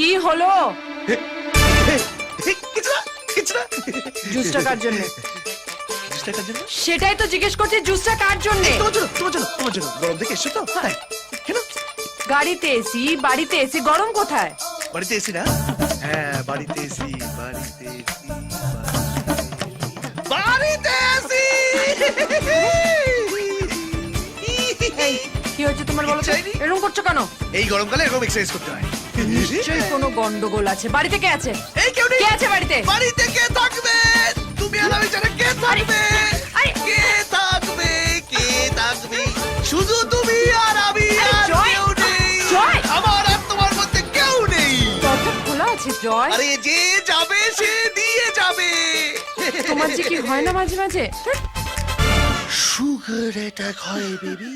কি হলো? কিছু না জুসটা কার জন্য? জুসটা কার জন্য? সেটাই তো জিজ্ঞেস করছি, জুসটা কার জন্য? তোমার জন্য গরম থেকে এসছো তো তাই কেন? গাড়িতে এসি, বাড়িতে এসি, গরম কোথায়? বাড়িতে এসি না? হ্যাঁ বাড়িতে এসি এই, কি হয়েছে তোমার বলো তো? চাইনি। এরকম করছো কেন? এই গরমকালে এরকম এক্সারসাইজ করতে হয়। নিশ্চয়ই কোনো গন্ডগোল আছে। বাড়িতে কে আছে? এই কেউ নেই। কে আছে বাড়িতে? বাড়িতে কে থাকবে? তুমি আর আমি ছাড়া কে থাকবে? আরে, কে থাকবে? কে থাকবে? শুধু তুমি আর আমি আরে, আর জয়! কেউ নেই। জয়! আমার আর তোমার মধ্যে কেউ নেই। দরজা খোলা আছে জয়। আরে যে যাবে সে দিয়ে যাবে। তোমার যে কি হয় না মাঝে মাঝে? সুগার অ্যাটাক হয় বেবি।